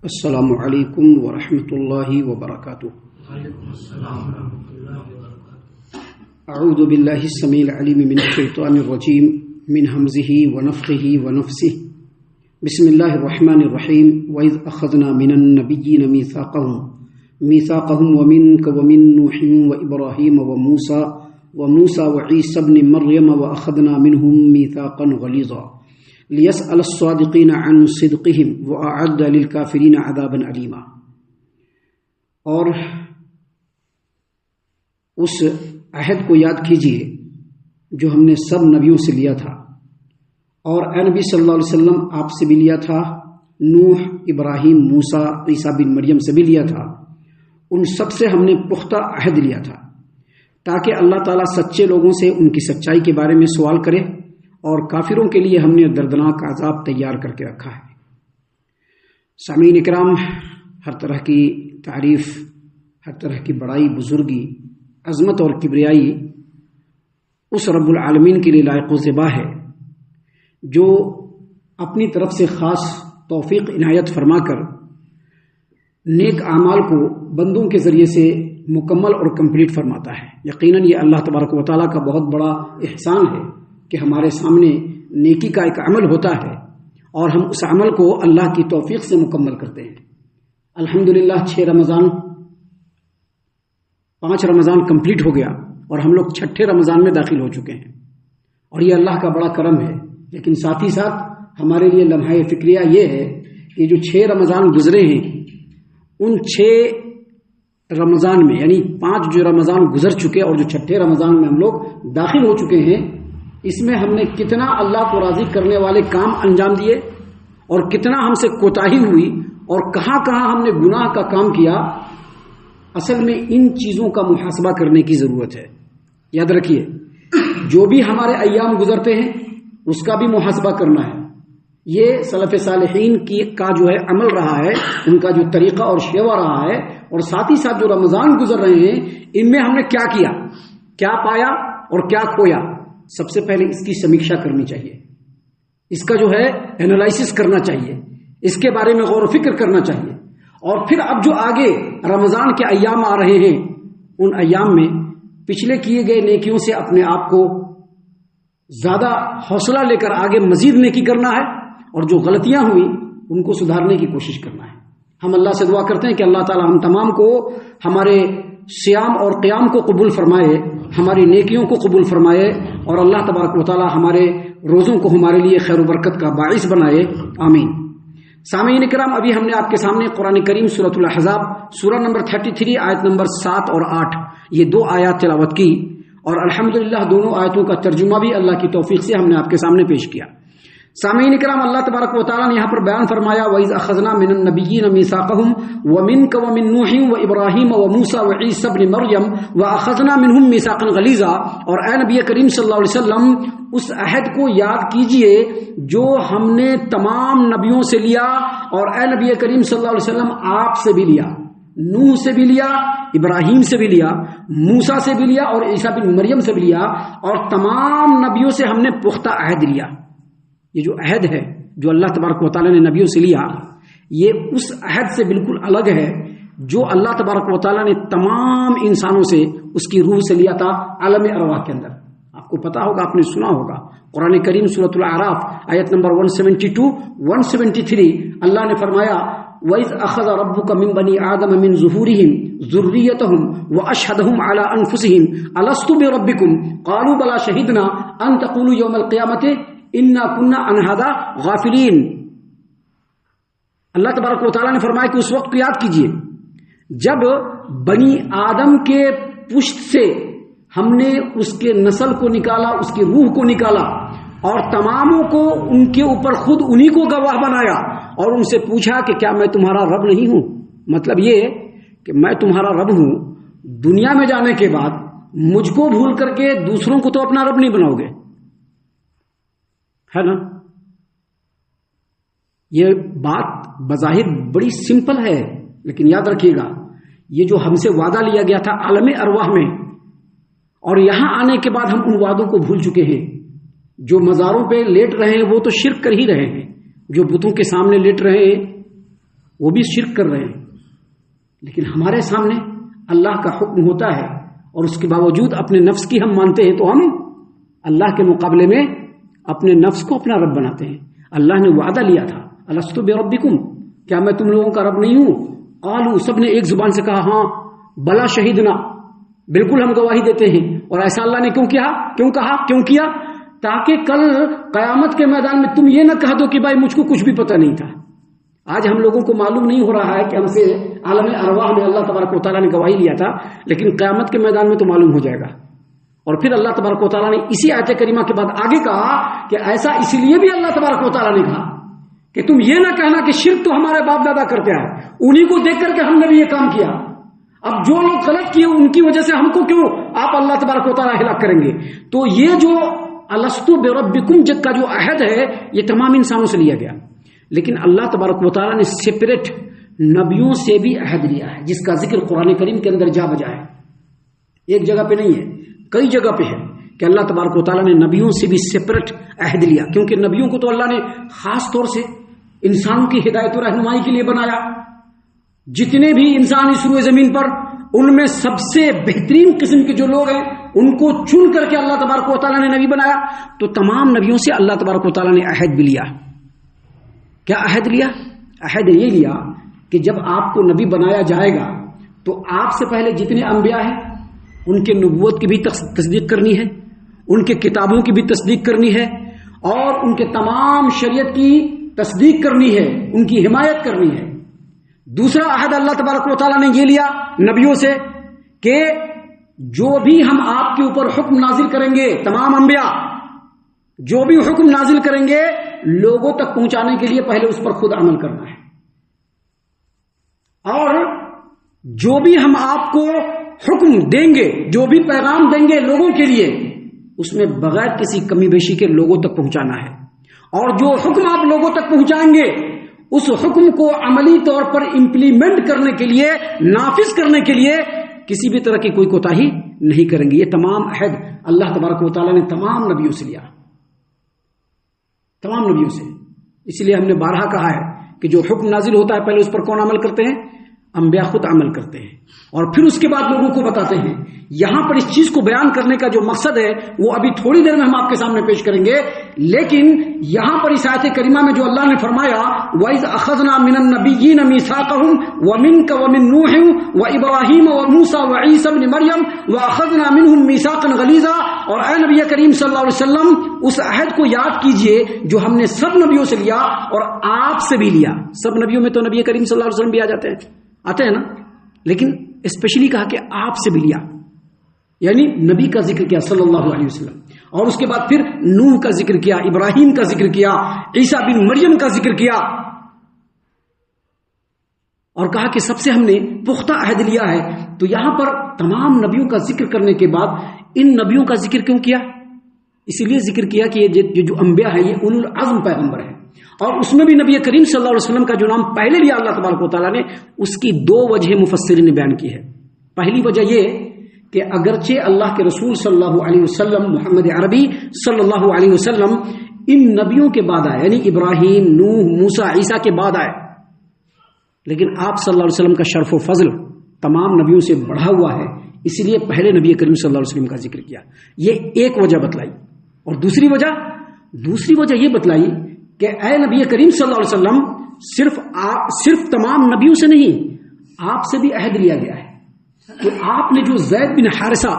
السلام علیکم ورحمۃ اللہ وبرکاتہ۔ اعوذ باللہ السمیع العلیم من الشیطان الرجیم من ہمزہ ونفخہ ونفثہ۔ بسم اللہ الرحمن الرحیم۔ وَإِذْ أَخَذْنَا مِنَ النَّبِيِّينَ مِيثَاقَهُمْ وَمِنْكَ وَمِن نُوحٍ وَإِبْرَاهِيمَ وَمُوسَى وَعِيسَى ابْنِ مَرْيَمَ وَأَخَذْنَا مِنْهُم مِيثَاقًا غَلِيظًا لِيَسْأَلَ الصَّادِقِينَ عَنْ صِدْقِهِمْ وَأَعَدَّ لِلْكَافِرِينَ عَذَابًا أَلِيمًا۔ اور اس عہد کو یاد کیجئے جو ہم نے سب نبیوں سے لیا تھا، اور اے نبی صلی اللہ علیہ وسلم آپ سے بھی لیا تھا، نوح، ابراہیم، موسیٰ، عیسیٰ بن مریم سے بھی لیا تھا۔ ان سب سے ہم نے پختہ عہد لیا تھا تاکہ اللہ تعالیٰ سچے لوگوں سے ان کی سچائی کے بارے میں سوال کرے، اور کافروں کے لیے ہم نے دردناک عذاب تیار کر کے رکھا ہے۔ سامعین اکرام، ہر طرح کی تعریف، ہر طرح کی بڑائی، بزرگی، عظمت اور کبریائی اس رب العالمین کے لیے لائق و زیبا ہے جو اپنی طرف سے خاص توفیق عنایت فرما کر نیک اعمال کو بندوں کے ذریعے سے مکمل اور کمپلیٹ فرماتا ہے۔ یقیناً یہ اللہ تبارک و تعالیٰ کا بہت بڑا احسان ہے کہ ہمارے سامنے نیکی کا ایک عمل ہوتا ہے اور ہم اس عمل کو اللہ کی توفیق سے مکمل کرتے ہیں۔ الحمدللہ 5 رمضان کمپلیٹ ہو گیا اور ہم لوگ 6 رمضان میں داخل ہو چکے ہیں، اور یہ اللہ کا بڑا کرم ہے۔ لیکن ساتھ ہی ساتھ ہمارے لیے لمحہ فکریہ یہ ہے کہ جو 6 رمضان گزرے ہیں، ان 6 رمضان میں یعنی 5 جو رمضان گزر چکے اور جو 6 رمضان میں ہم لوگ داخل ہو چکے ہیں، اس میں ہم نے کتنا اللہ کو راضی کرنے والے کام انجام دیے اور کتنا ہم سے کوتاہی ہوئی اور کہاں کہاں ہم نے گناہ کا کام کیا۔ اصل میں ان چیزوں کا محاسبہ کرنے کی ضرورت ہے۔ یاد رکھیے، جو بھی ہمارے ایام گزرتے ہیں اس کا بھی محاسبہ کرنا ہے۔ یہ سلف صالحین کا جو ہے عمل رہا ہے، ان کا جو طریقہ اور شیوا رہا ہے، اور ساتھ ہی ساتھ جو رمضان گزر رہے ہیں ان میں ہم نے کیا کیا، کیا پایا اور کیا کھویا۔ سب سے پہلے اس کی سمیکشا کرنی چاہیے، اس کا جو ہے انالائسس کرنا چاہیے، اس کے بارے میں غور و فکر کرنا چاہیے، اور پھر اب جو آگے رمضان کے ایام آ رہے ہیں ان ایام میں پچھلے کیے گئے نیکیوں سے اپنے آپ کو زیادہ حوصلہ لے کر آگے مزید نیکی کرنا ہے، اور جو غلطیاں ہوئی ان کو سدھارنے کی کوشش کرنا ہے۔ ہم اللہ سے دعا کرتے ہیں کہ اللہ تعالی ہم تمام کو ہمارے صیام اور قیام کو قبول فرمائے، ہماری نیکیوں کو قبول فرمائے، اور اللہ تبارک و تعالی ہمارے روزوں کو ہمارے لیے خیر و برکت کا باعث بنائے، آمین۔ سامعین کرام، ابھی ہم نے آپ کے سامنے قرآن کریم سورۃ الاحزاب سورہ نمبر 33 آیت نمبر 7 اور 8 یہ 2 آیات تلاوت کی، اور الحمدللہ دونوں آیتوں کا ترجمہ بھی اللہ کی توفیق سے ہم نے آپ کے سامنے پیش کیا۔ سامعین کرام، اللہ تبارک و تعالیٰ نے یہاں پر بیان فرمایا، وَإِذْ أَخَذْنَا مِنَ النَّبِيِّينَ مِيثَاقَهُمْ وَمِنْكَ وَمِن نُوحٍ وَإِبْرَاهِيمَ وَمُوسَى وَعِيسَى ابْنِ مَرْيَمَ وَأَخَذْنَا مِنْهُم مِيثَاقًا غَلِيظًا۔ اور اے نبی کریم صلی اللہ علیہ وسلم، اس عہد کو یاد کیجئے جو ہم نے تمام نبیوں سے لیا، اور اے نبی کریم صلی اللہ علیہ وسلم آپ سے بھی لیا، نوح سے بھی لیا، ابراہیم سے بھی لیا، موسیٰ سے بھی لیا، اور عیسیٰ بن مریم سے بھی لیا، اور تمام نبیوں سے ہم نے پختہ عہد لیا۔ یہ جو عہد ہے جو اللہ تبارک و تعالیٰ نے نبیوں سے لیا، یہ اس عہد سے بالکل الگ ہے جو اللہ تبارک و تعالیٰ نے تمام انسانوں سے اس کی روح سے لیا تھا عالم ارواح کے اندر۔ آپ کو پتا ہوگا، آپ نے سنا ہوگا، قرآن کریم سورۃ الاعراف آیت نمبر 172 173 اللہ نے فرمایا، وَإِذْ أَخَذَ رَبُّكَ مِن بَنِي آدَمَ مِن ظُهُورِهِمْ ذُرِّيَّتَهُمْ وَأَشْهَدَهُمْ عَلَىٰ أَنفُسِهِمْ أَلَسْتُ بِرَبِّكُمْ قَالُوا بَلَىٰ شَهِدْنَا أَن تَقُولُوا يَوْمَ الْقِيَامَةِ اِنَّا كُنَّا عَنْ هَٰذَا غَافِلِينَ۔ اللہ تبارک و تعالیٰ نے فرمایا کہ اس وقت کو یاد کیجئے جب بنی آدم کے پشت سے ہم نے اس کے نسل کو نکالا، اس کی روح کو نکالا، اور تماموں کو ان کے اوپر خود انہی کو گواہ بنایا، اور ان سے پوچھا کہ کیا میں تمہارا رب نہیں ہوں؟ مطلب یہ کہ میں تمہارا رب ہوں، دنیا میں جانے کے بعد مجھ کو بھول کر کے دوسروں کو تو اپنا رب نہیں بناؤ گے، ہے نا؟ یہ بات بظاہر بڑی سمپل ہے، لیکن یاد رکھیے گا یہ جو ہم سے وعدہ لیا گیا تھا عالم ارواح میں، اور یہاں آنے کے بعد ہم ان وعدوں کو بھول چکے ہیں۔ جو مزاروں پہ لیٹ رہے ہیں وہ تو شرک کر ہی رہے ہیں، جو بتوں کے سامنے لیٹ رہے ہیں وہ بھی شرک کر رہے ہیں، لیکن ہمارے سامنے اللہ کا حکم ہوتا ہے اور اس کے باوجود اپنے نفس کی ہم مانتے ہیں، تو ہم اللہ کے مقابلے میں اپنے نفس کو اپنا رب بناتے ہیں۔ اللہ نے وعدہ لیا تھا، الست بربکم، کیا میں تم لوگوں کا رب نہیں ہوں؟ قالوا، سب نے ایک زبان سے کہا ہاں، بلا شہیدنا، بالکل ہم گواہی دیتے ہیں۔ اور ایسا اللہ نے کیوں کیا؟ تاکہ کل قیامت کے میدان میں تم یہ نہ کہہ دو کہ بھائی مجھ کو کچھ بھی پتہ نہیں تھا۔ آج ہم لوگوں کو معلوم نہیں ہو رہا ہے کہ ہم سے عالم ارواح میں اللہ تبارک و تعالیٰ نے گواہی لیا تھا، لیکن قیامت کے میدان میں تو معلوم ہو جائے گا۔ اور پھر اللہ تبارک و تعالیٰ نے اسی آیت کریمہ کے بعد آگے کہا کہ ایسا اس لیے بھی اللہ تبارک و تعالیٰ نے کہا کہ تم یہ نہ کہنا کہ شرک تو ہمارے باپ دادا کرتے آئے، انہی کو دیکھ کر کے ہم نے بھی یہ کام کیا، اب جو لوگ غلط کیے ان کی وجہ سے ہم کو کیوں آپ اللہ تبارک و تعالیٰ ہلاک کریں گے؟ تو یہ جو الست بربکم کا جو عہد ہے یہ تمام انسانوں سے لیا گیا، لیکن اللہ تبارک و تعالیٰ نے سپریٹ نبیوں سے بھی عہد لیا ہے، جس کا ذکر قرآن کریم کے اندر جا بجا ہے۔ ایک جگہ پہ نہیں ہے، کئی جگہ پہ ہے کہ اللہ تبارک و تعالیٰ نے نبیوں سے بھی سپریٹ عہد لیا، کیونکہ نبیوں کو تو اللہ نے خاص طور سے انسانوں کی ہدایت و رہنمائی کے لیے بنایا۔ جتنے بھی انسان اس روئے زمین پر، ان میں سب سے بہترین قسم کے جو لوگ ہیں ان کو چن کر کے اللہ تبارک و تعالیٰ نے نبی بنایا۔ تو تمام نبیوں سے اللہ تبارک و تعالیٰ نے عہد بھی لیا۔ کیا عہد لیا؟ عہد یہ لیا کہ جب آپ کو نبی بنایا جائے گا تو آپ سے پہلے جتنے انبیاء ہیں ان کے نبوت کی بھی تصدیق کرنی ہے، ان کے کتابوں کی بھی تصدیق کرنی ہے، اور ان کے تمام شریعت کی تصدیق کرنی ہے، ان کی حمایت کرنی ہے۔ دوسرا عہد اللہ تبارک و تعالیٰ نے یہ لیا نبیوں سے کہ جو بھی ہم آپ کے اوپر حکم نازل کریں گے، تمام انبیاء جو بھی حکم نازل کریں گے لوگوں تک پہنچانے کے لیے پہلے اس پر خود عمل کرنا ہے، اور جو بھی ہم آپ کو حکم دیں گے، جو بھی پیغام دیں گے لوگوں کے لیے، اس میں بغیر کسی کمی بیشی کے لوگوں تک پہنچانا ہے، اور جو حکم آپ لوگوں تک پہنچائیں گے اس حکم کو عملی طور پر امپلیمنٹ کرنے کے لیے، نافذ کرنے کے لیے کسی بھی طرح کی کوئی کوتاہی نہیں کریں گے۔ یہ تمام عہد اللہ تبارک و تعالیٰ نے تمام نبیوں سے لیا، تمام نبیوں سے۔ اس لیے ہم نے بارہا کہا ہے کہ جو حکم نازل ہوتا ہے پہلے اس پر کون عمل کرتے ہیں؟ انبیاء خود عمل کرتے ہیں، اور پھر اس کے بعد لوگوں کو بتاتے ہیں۔ یہاں پر اس چیز کو بیان کرنے کا جو مقصد ہے وہ ابھی تھوڑی دیر میں ہم آپ کے سامنے پیش کریں گے، لیکن یہاں پر اس آیت کریمہ میں جو اللہ نے فرمایا وَإِذْ أَخَذْنَا مِنَ النَّبِيِّينَ مِيثَاقَهُمْ وَمِنْكَ وَمِن نُوحٍ وَإِبْرَاهِيمَ وَمُوسَى وَعِيسَى ابْنِ مَرْيَمَ وَأَخَذْنَا مِنْهُمْ مِيثَاقًا غَلِيظًا۔ اور اے نبی کریم صلی اللہ علیہ وسلم اس عہد کو یاد کیجئے جو ہم نے سب نبیوں سے لیا اور آپ سے بھی لیا۔ سب نبیوں میں تو نبی کریم صلی اللہ علیہ وسلم بھی آتے ہیں نا، لیکن اسپیشلی کہا کہ آپ سے بھی لیا، یعنی نبی کا ذکر کیا صلی اللہ علیہ وسلم، اور اس کے بعد پھر نوح کا ذکر کیا، ابراہیم کا ذکر کیا، عیسیٰ بن مریم کا ذکر کیا، اور کہا کہ سب سے ہم نے پختہ عہد لیا ہے۔ تو یہاں پر تمام نبیوں کا ذکر کرنے کے بعد ان نبیوں کا ذکر کیوں کیا؟ اسی لیے ذکر کیا کہ یہ جو انبیاء ہیں یہ اولو العزم پیغمبر ہیں، اور اس میں بھی نبی کریم صلی اللہ علیہ وسلم کا جو نام پہلے لیا اللہ تبارک و تعالیٰ نے، اس کی دو وجہ مفسرین نے بیان کی ہے۔ پہلی وجہ یہ کہ اگرچہ اللہ کے رسول صلی اللہ علیہ وسلم محمد عربی صلی اللہ علیہ وسلم ان نبیوں کے بعد آئے، یعنی ابراہیم، نوح، موسیٰ، عیسیٰ کے بعد آئے، لیکن آپ صلی اللہ علیہ وسلم کا شرف و فضل تمام نبیوں سے بڑھا ہوا ہے، اس لیے پہلے نبی کریم صلی اللہ علیہ وسلم کا ذکر کیا۔ یہ ایک وجہ بتلائی، اور دوسری وجہ یہ بتلائی کہ اے نبی کریم صلی اللہ علیہ وسلم صرف تمام نبیوں سے نہیں، آپ سے بھی عہد لیا گیا ہے کہ آپ نے جو زید بن حارثہ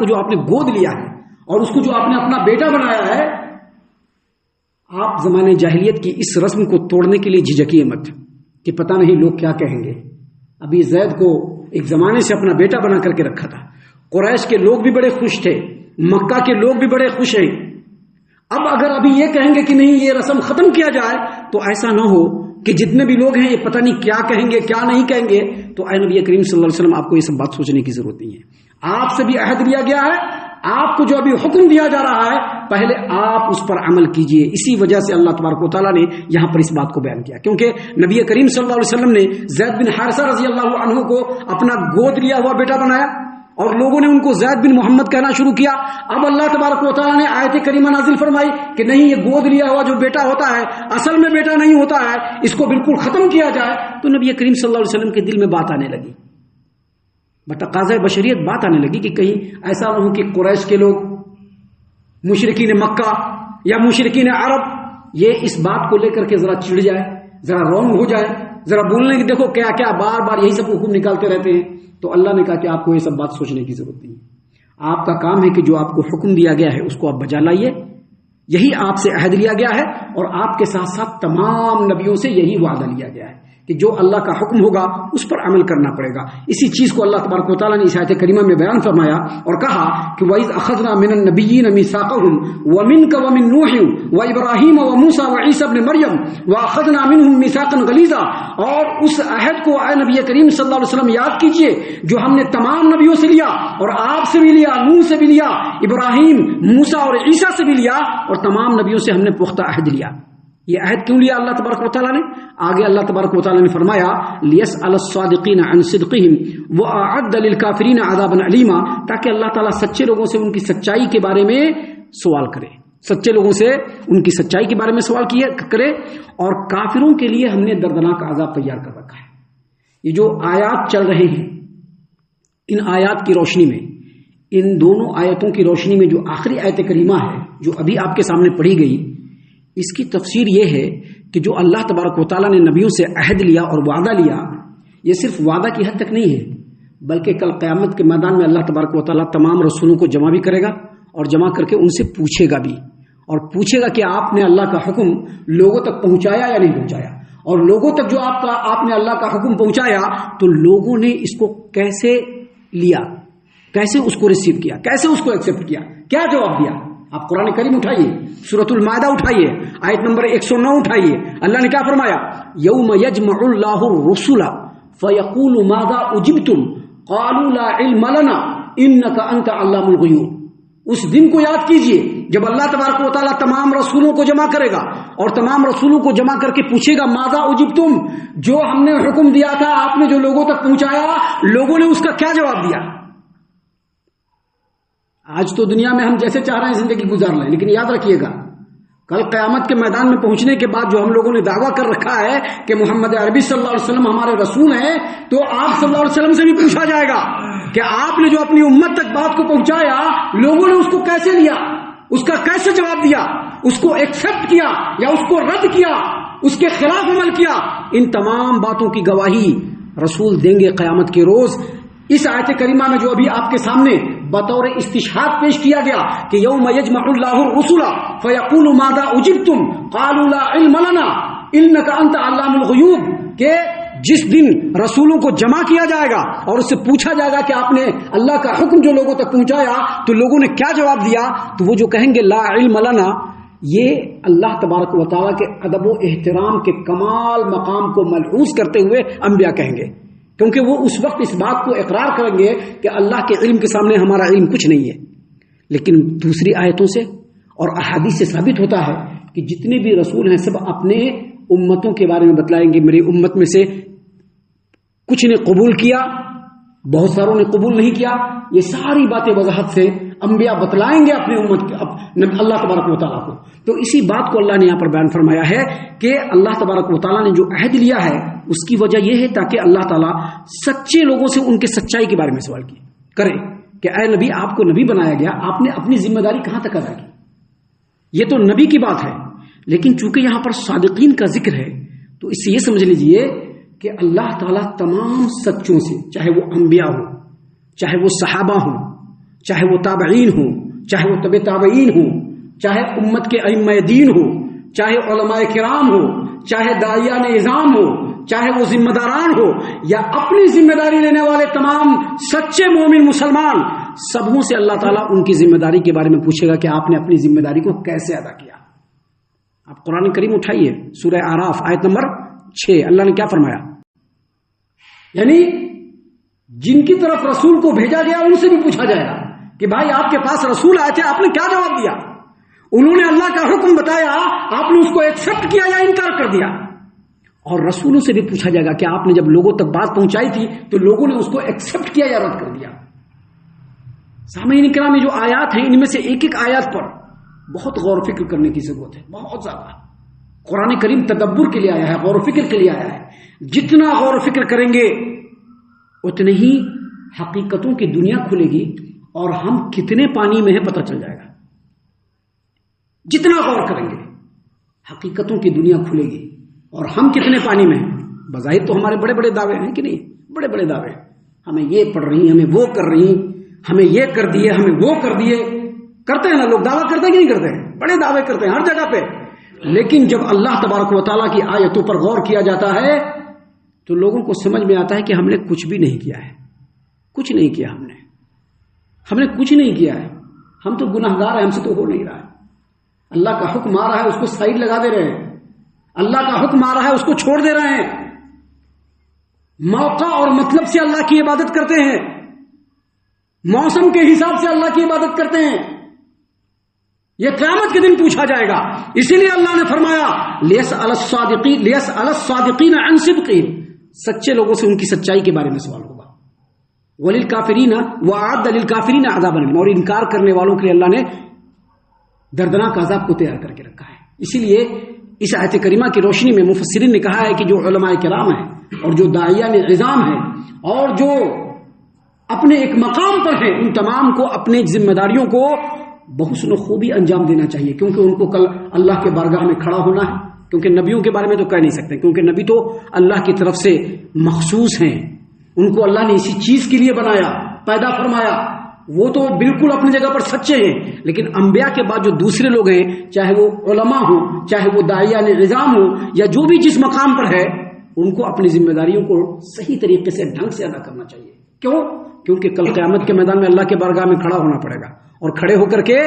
جو آپ نے گود لیا ہے اور اس کو جو آپ نے اپنا بیٹا بنایا ہے، آپ زمانے جاہلیت کی اس رسم کو توڑنے کے لیے جھجکیے مت کہ پتہ نہیں لوگ کیا کہیں گے۔ ابھی زید کو ایک زمانے سے اپنا بیٹا بنا کر کے رکھا تھا، قریش کے لوگ بھی بڑے خوش تھے، مکہ کے لوگ بھی بڑے خوش ہیں، اب اگر ابھی یہ کہیں گے کہ نہیں یہ رسم ختم کیا جائے تو ایسا نہ ہو کہ جتنے بھی لوگ ہیں یہ پتہ نہیں کیا کہیں گے کیا نہیں کہیں گے۔ تو اے نبی کریم صلی اللہ علیہ وسلم آپ کو یہ سب بات سوچنے کی ضرورت نہیں ہے، آپ سے بھی عہد لیا گیا ہے، آپ کو جو ابھی حکم دیا جا رہا ہے پہلے آپ اس پر عمل کیجئے۔ اسی وجہ سے اللہ تبارک و تعالیٰ نے یہاں پر اس بات کو بیان کیا، کیونکہ نبی کریم صلی اللہ علیہ وسلم نے زید بن حارثہ رضی اللہ عنہ کو اپنا گود لیا ہوا بیٹا بنایا، اور لوگوں نے ان کو زید بن محمد کہنا شروع کیا. اب اللہ تبارک و تعالیٰ نے آیت کریمہ نازل فرمائی کہ نہیں، یہ گود لیا ہوا جو بیٹا ہوتا ہے اصل میں بیٹا نہیں ہوتا ہے، اس کو بالکل ختم کیا جائے. تو نبی کریم صلی اللہ علیہ وسلم کے دل میں بات آنے لگی، بتقاضۂ بشریت بات آنے لگی کہ کہیں ایسا نہ ہو کہ قریش کے لوگ، مشرکین مکہ یا مشرکین عرب یہ اس بات کو لے کر کے ذرا چڑ جائے، ذرا رونگ ہو جائے، ذرا بولنے کی دیکھو کیا کیا بار بار یہی سب حکم نکالتے رہتے ہیں. تو اللہ نے کہا کہ آپ کو یہ سب بات سوچنے کی ضرورت نہیں ہے. آپ کا کام ہے کہ جو آپ کو حکم دیا گیا ہے اس کو آپ بجا لائیے. یہی آپ سے عہد لیا گیا ہے اور آپ کے ساتھ ساتھ تمام نبیوں سے یہی وعدہ لیا گیا ہے کہ جو اللہ کا حکم ہوگا اس پر عمل کرنا پڑے گا. اسی چیز کو اللہ تبارک و تعالیٰ نے اس آیت کریمہ میں بیان فرمایا اور کہا کہ وَإِذْ أَخَذْنَا مِنَ النَّبِيِّينَ مِيثَاقَهُمْ وَمِنْكَ وَمِن نُوحٍ وَإِبْرَاهِيمَ وَمُوسَىٰ وَعِيسَىٰ ابْنِ مَرْيَمَ وَأَخَذْنَا مِنْهُم مِيثَاقًا غَلِيظًا. اور اس عہد کو اے نبی کریم صلی اللہ علیہ وسلم یاد کیجئے جو ہم نے تمام نبیوں سے لیا، اور آپ سے بھی لیا، نوح سے بھی لیا، ابراہیم، موسیٰ اور عیسیٰ سے بھی لیا، اور تمام نبیوں سے ہم نے پختہ عہد لیا. یہ عہد کیوں لیا اللہ تبارک و تعالیٰ نے؟ آگے اللہ تبارک و تعالیٰ نے فرمایا لِيَسْأَلَ الصَّادِقِينَ عَنْ صِدْقِهِمْ وَأَعَدَّ لِلْكَافِرِينَ عَذَابًا أَلِيمًا، تاکہ اللہ تعالیٰ سچے لوگوں سے ان کی سچائی کے بارے میں سوال کرے، سچے لوگوں سے ان کی سچائی کے بارے میں سوال کرے، اور کافروں کے لیے ہم نے دردناک عذاب تیار کر رکھا ہے. یہ جو آیات چل رہے ہیں، ان آیات کی روشنی میں، ان دونوں آیتوں کی روشنی میں جو آخری آیت کریمہ ہے جو ابھی آپ کے سامنے پڑھی گئی، اس کی تفسیر یہ ہے کہ جو اللہ تبارک و تعالیٰ نے نبیوں سے عہد لیا اور وعدہ لیا، یہ صرف وعدہ کی حد تک نہیں ہے، بلکہ کل قیامت کے میدان میں اللہ تبارک و تعالیٰ تمام رسولوں کو جمع بھی کرے گا اور جمع کر کے ان سے پوچھے گا بھی، اور پوچھے گا کہ آپ نے اللہ کا حکم لوگوں تک پہنچایا یا نہیں پہنچایا. اور لوگوں تک جو آپ نے اللہ کا حکم پہنچایا تو لوگوں نے اس کو کیسے لیا، کیسے اس کو ریسیو کیا، کیسے اس کو ایکسپٹ کیا، کیا جواب دیا. آپ قرآن کریم اٹھائیے، سورۃ المائدہ اٹھائیے، آیت نمبر 109 اٹھائیے. اللہ نے کیا فرمایا؟ یوم یجمع اللہ الرسل فیقول ماذا اجبتم قالوا لا علم لنا انک انت علام الغیوب. اس دن کو یاد کیجئے جب اللہ تبارک و تعالیٰ تمام رسولوں کو جمع کرے گا اور تمام رسولوں کو جمع کر کے پوچھے گا ماذا اجبتم، جو ہم نے حکم دیا تھا آپ نے جو لوگوں تک پہنچایا، لوگوں نے اس کا کیا جواب دیا. آج تو دنیا میں ہم جیسے چاہ رہے ہیں زندگی گزار لیں، لیکن یاد رکھیے گا کل قیامت کے میدان میں پہنچنے کے بعد جو ہم لوگوں نے دعویٰ کر رکھا ہے کہ محمد عربی صلی اللہ علیہ وسلم ہمارے رسول ہیں، تو آپ صلی اللہ علیہ وسلم سے بھی پوچھا جائے گا کہ آپ نے جو اپنی امت تک بات کو پہنچایا، لوگوں نے اس کو کیسے لیا، اس کا کیسے جواب دیا، اس کو ایکسپٹ کیا یا اس کو رد کیا، اس کے خلاف عمل کیا. ان تمام باتوں کی گواہی رسول دیں گے قیامت کے روز. اس آیت کریمہ میں جو ابھی آپ کے سامنے بطور استشہاد پیش کیا گیا کہ یوم یجمع اللہ الرسل فیقول ماذا اجبتم قالوا لا علم لنا انک انت علام الغیوب، کہ جس دن رسولوں کو جمع کیا جائے گا اور اس سے پوچھا جائے گا کہ آپ نے اللہ کا حکم جو لوگوں تک پہنچایا تو لوگوں نے کیا جواب دیا، تو وہ جو کہیں گے لا علم لنا، یہ اللہ تبارک و تعالیٰ کے ادب و احترام کے کمال مقام کو ملحوظ کرتے ہوئے انبیاء کہیں گے، کیونکہ وہ اس وقت اس بات کو اقرار کریں گے کہ اللہ کے علم کے سامنے ہمارا علم کچھ نہیں ہے. لیکن دوسری آیتوں سے اور احادیث سے ثابت ہوتا ہے کہ جتنے بھی رسول ہیں سب اپنے امتوں کے بارے میں بتلائیں گے، میری امت میں سے کچھ نے قبول کیا، بہت ساروں نے قبول نہیں کیا. یہ ساری باتیں وضاحت سے انبیاء بتلائیں گے اپنے امت اللہ تبارک و تعالیٰ کو. تو اسی بات کو اللہ نے یہاں پر بیان فرمایا ہے کہ اللہ تبارک و تعالیٰ نے جو عہد لیا ہے اس کی وجہ یہ ہے تاکہ اللہ تعالیٰ سچے لوگوں سے ان کے سچائی کے بارے میں سوال کرے کہ اے نبی آپ کو نبی بنایا گیا، آپ نے اپنی ذمہ داری کہاں تک ادا کی. یہ تو نبی کی بات ہے، لیکن چونکہ یہاں پر صادقین کا ذکر ہے تو اس سے یہ سمجھ لیجئے کہ اللہ تعالیٰ تمام سچوں سے، چاہے وہ انبیاء ہوں، چاہے وہ صحابہ ہوں، چاہے وہ تابعین ہوں، چاہے وہ تبع تابعین ہوں، چاہے امت کے ائمہ دین ہو، چاہے علماء کرام ہو، چاہے داعیان نظام ہو، چاہے وہ ذمہ داران ہو یا اپنی ذمہ داری لینے والے تمام سچے مومن مسلمان، سبوں سے اللہ تعالیٰ ان کی ذمہ داری کے بارے میں پوچھے گا کہ آپ نے اپنی ذمہ داری کو کیسے ادا کیا. آپ قرآن کریم اٹھائیے، سورہ اعراف آیت نمبر 6. اللہ نے کیا فرمایا؟ یعنی جن کی طرف رسول کو بھیجا گیا ان سے بھی پوچھا جائے گا کہ بھائی آپ کے پاس رسول آئے تھے، آپ نے کیا جواب دیا؟ انہوں نے اللہ کا حکم بتایا، آپ نے اس کو ایکسپٹ کیا یا انکار کر دیا؟ اور رسولوں سے بھی پوچھا جائے گا کہ آپ نے جب لوگوں تک بات پہنچائی تھی تو لوگوں نے اس کو ایکسپٹ کیا یا رد کر دیا. سامعین کرام، یہ جو آیات ہیں ان میں سے ایک ایک آیات پر بہت غور و فکر کرنے کی ضرورت ہے، بہت زیادہ۔ قرآن کریم تدبر کے لیے آیا ہے، غور و فکر کے لیے آیا ہے۔ جتنا غور و فکر کریں گے اتنی ہی حقیقتوں کی دنیا کھلے گی اور ہم کتنے پانی میں ہیں پتہ چل جائے گا۔ جتنا غور کریں گے حقیقتوں کی دنیا کھلے گی اور ہم کتنے پانی میں ہیں۔ بظاہر تو ہمارے بڑے بڑے دعوے ہیں کہ نہیں، بڑے بڑے دعوے، ہمیں یہ پڑھ رہی ہیں، ہمیں وہ کر رہی ہیں، ہمیں یہ کر دیے، ہمیں وہ کر دیے، کرتے ہیں نا لوگ، دعویٰ کرتے ہیں کہ نہیں کرتے ہیں؟ بڑے دعوے کرتے ہیں ہر جگہ پہ۔ لیکن جب اللہ تبارک و تعالیٰ کی آیتوں پر غور کیا جاتا ہے تو لوگوں کو سمجھ میں آتا ہے کہ ہم نے کچھ بھی نہیں کیا ہے، کچھ نہیں کیا، ہم نے کچھ نہیں کیا ہے، ہم تو گناہگار ہیں، ہم سے تو ہو نہیں رہا ہے۔ اللہ کا حکم آ رہا ہے اس کو سائڈ لگا دے رہے ہیں، اللہ کا حکم آ رہا ہے اس کو چھوڑ دے رہے ہیں، موقع اور مطلب سے اللہ کی عبادت کرتے ہیں، موسم کے حساب سے اللہ کی عبادت کرتے ہیں۔ یہ قیامت کے دن پوچھا جائے گا۔ اسی لیے اللہ نے فرمایا لیسأل الصادقین عن صدقہم، سچے لوگوں سے ان کی سچائی کے بارے میں سوال ہوگا۔ وللکافرین وأعد للکافرین عذابا ألیم، اور انکار کرنے والوں کے لیے اللہ نے دردناک عذاب کو تیار کر کے رکھا ہے۔ اسی لیے اس آیت کریمہ کی روشنی میں مفسرین نے کہا ہے کہ جو علماء کرام ہیں اور جو داعیان عظام ہیں اور جو اپنے ایک مقام پر ہیں، ان تمام کو اپنے ذمہ داریوں کو بحسن خوبی انجام دینا چاہیے، کیونکہ ان کو کل اللہ کے بارگاہ میں کھڑا ہونا ہے۔ کیونکہ نبیوں کے بارے میں تو کہہ نہیں سکتے، کیونکہ نبی تو اللہ کی طرف سے مخصوص ہیں، ان کو اللہ نے اسی چیز کے لیے بنایا، پیدا فرمایا، وہ تو بالکل اپنی جگہ پر سچے ہیں۔ لیکن انبیاء کے بعد جو دوسرے لوگ ہیں، چاہے وہ علماء ہوں، چاہے وہ داعیان نظام ہوں، یا جو بھی جس مقام پر ہے، ان کو اپنی ذمہ داریوں کو صحیح طریقے سے ڈھنگ سے ادا کرنا چاہیے۔ کیوں؟ کیونکہ کل قیامت کے میدان میں اللہ کے بارگاہ میں کھڑا ہونا پڑے گا اور کھڑے ہو کر کے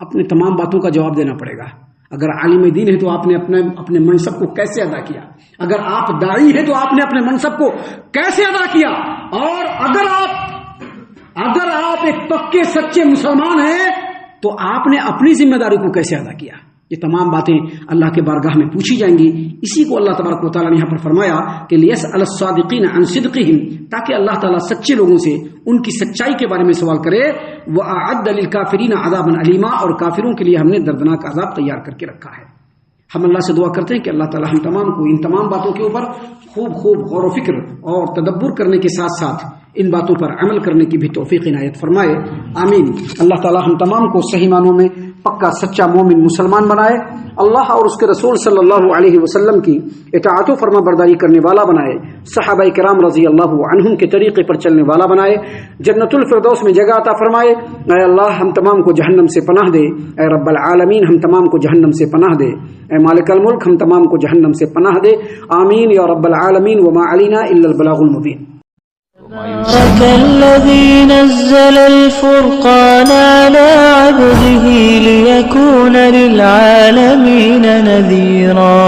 اپنے تمام باتوں کا جواب دینا پڑے گا۔ اگر عالم دین ہے تو آپ نے اپنے منصب کو کیسے ادا کیا، اگر آپ داعی ہیں تو آپ نے اپنے منصب کو کیسے ادا کیا، اور اگر آپ ایک پکے سچے مسلمان ہیں تو آپ نے اپنی ذمہ داری کو کیسے ادا کیا۔ یہ تمام باتیں اللہ کے بارگاہ میں پوچھی جائیں گی۔ اسی کو اللہ تبارک و تعالیٰ نے یہاں پر فرمایا کہ لیسأل الصادقین عن صدقہم، تاکہ اللہ تعالیٰ سچے لوگوں سے ان کی سچائی کے بارے میں سوال کرے۔ وأعد للکافرین عذابا ألیما، اور کافروں کے لیے ہم نے دردناک عذاب تیار کر کے رکھا ہے۔ ہم اللہ سے دعا کرتے ہیں کہ اللہ تعالیٰ ہم تمام کو ان تمام باتوں کے اوپر خوب غور و فکر اور تدبر کرنے کے ساتھ ساتھ ان باتوں پر عمل کرنے کی بھی توفیق عنایت فرمائے، آمین۔ اللہ تعالیٰ ہم تمام کو صحیح معنوں میں پکا سچا مومن مسلمان بنائے، اللہ اور اس کے رسول صلی اللہ علیہ وسلم کی اطاعت و فرما برداری کرنے والا بنائے، صحابہ کرام رضی اللہ عنہم کے طریقے پر چلنے والا بنائے، جنت الفردوس میں جگہ عطا فرمائے۔ اے اللہ ہم تمام کو جہنم سے پناہ دے، اے رب العالمین ہم تمام کو جہنم سے پناہ دے، اے مالک الملک ہم تمام کو جہنم سے پناہ دے، آمین یا رب العالمین۔ وما علینا الا البلاغ المبین۔ تبارك الذي نزل الفرقان على عبده ليكون للعالمين نذيرا